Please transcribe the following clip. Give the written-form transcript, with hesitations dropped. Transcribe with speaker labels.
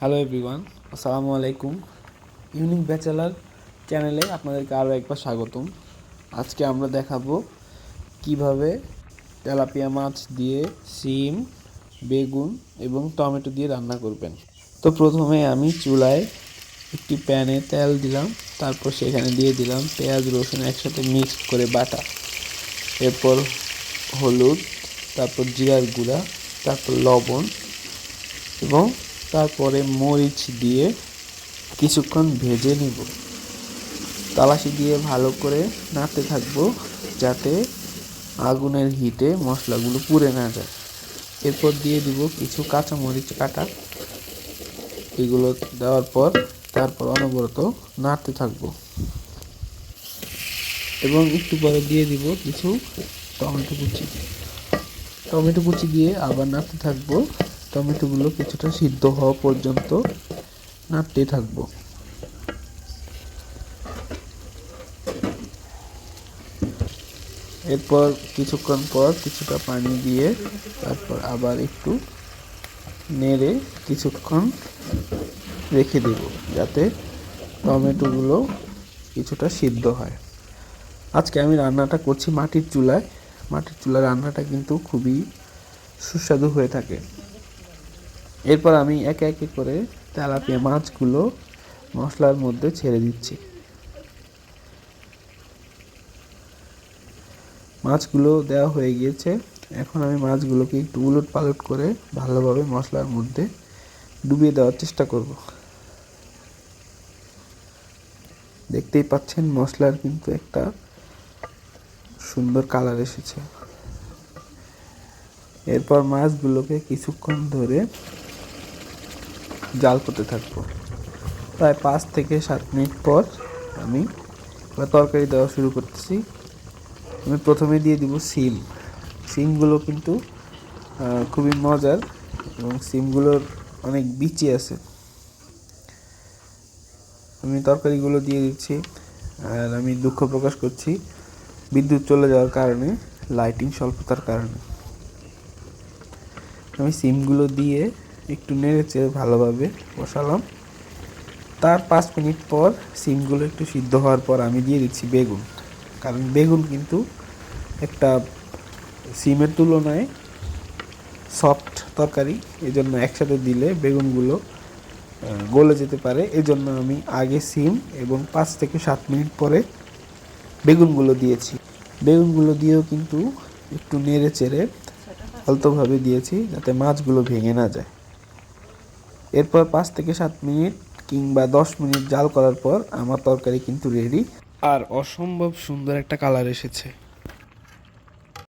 Speaker 1: Hello everyone, আসসালামু আলাইকুম। Unique bachelor চ্যানেলে আপনাদেরকে আরও একবার স্বাগতম। আজকে আমরা দেখাবো কিভাবে তেলাপিয়া মাছ দিয়ে শিম, বেগুন এবং টমেটো দিয়ে রান্না করবেন। তো প্রথমে আমি চুলায় একটি প্যানে তেল দিলাম, তারপর সেখানে দিয়ে দিলাম পেঁয়াজ রসুন একসাথে মিক্স করে বাটা, এরপর হলুদ, তারপর জিরার গুঁড়া, তারপর লবণ এবং তারপরে মরিচ দিয়ে কিছুক্ষণ ভেজে নিব। তালাশি দিয়ে ভালো করে নাড়তে থাকবো যাতে আগুনের হিটে মশলাগুলো পুড়ে না যায়। এরপর দিয়ে দিব কিছু কাঁচামরিচ কাটা। এগুলো দেওয়ার পর তারপর অনবরত নাড়তে থাকবো এবং একটু পরে দিয়ে দিব কিছু টমেটো কুচি। টমেটো কুচি দিয়ে আবার নাড়তে থাকবো। টমেটোগুলো কিছুটা সিদ্ধ হওয়া পর্যন্ত নাড়তে থাকবো। এরপর কিছুক্ষণ পর কিছুটা পানি দিয়ে তারপর আবার একটু নেড়ে কিছুক্ষণ রেখে দেব যাতে টমেটোগুলো কিছুটা সিদ্ধ হয়। আজকে আমি রান্নাটা করছি মাটির চুলায়। মাটির চুলার রান্নাটা কিন্তু খুবই সুস্বাদু হয়ে থাকে। এরপর আমি একে একে করে তেলাপিয়া মাছগুলো মশলার মধ্যে ছেড়ে দিচ্ছি। মাছগুলো দেওয়া হয়ে গিয়েছে। এখন আমি মাছগুলোকে একটু উলট পালট করে ভালোভাবে মশলার মধ্যে ডুবিয়ে দেওয়ার চেষ্টা করব। দেখতেই পাচ্ছেন মশলার কিন্তু একটা সুন্দর কালার এসেছে। এরপর মাছগুলোকে কিছুক্ষণ ধরে জাল করতে থাকবো। প্রায় 5 থেকে 7 মিনিট পর আমি তরকারি দেওয়া শুরু করতেছি। আমি প্রথমে দিয়ে দিব শিম। শিমগুলো কিন্তু খুবই মজার এবং শিমগুলোর অনেক বিচি আছে। আমি তরকারিগুলো দিয়ে দিচ্ছি। আর আমি দুঃখ প্রকাশ করছি বিদ্যুৎ চলে যাওয়ার কারণে, লাইটিং স্বল্পতার কারণে। আমি শিমগুলো দিয়ে একটু নেড়েচেড়ে ভালোভাবে বসালাম। তার 5 মিনিট পর শিমগুলো একটু সিদ্ধ হওয়ার পর আমি দিয়ে দিচ্ছি বেগুন। কারণ বেগুন কিন্তু একটা শিমের তুলনায় সফট তরকারি, এজন্য একসাথে দিলে বেগুনগুলো গলে যেতে পারে। এজন্য আমি আগে শিম এবং 5 থেকে 7 মিনিট পরে বেগুনগুলো দিয়েছি। বেগুনগুলো দিয়েও কিন্তু একটু নেড়ে চেড়ে আলতোভাবে দিয়েছি যাতে মাছগুলো ভেঙে না যায়। এরপর 5 থেকে 7 মিনিট কিংবা 10 মিনিট জাল করার পর আমার তরকারি কিন্তু রেডি। আর অসম্ভব সুন্দর একটা কালার এসেছে।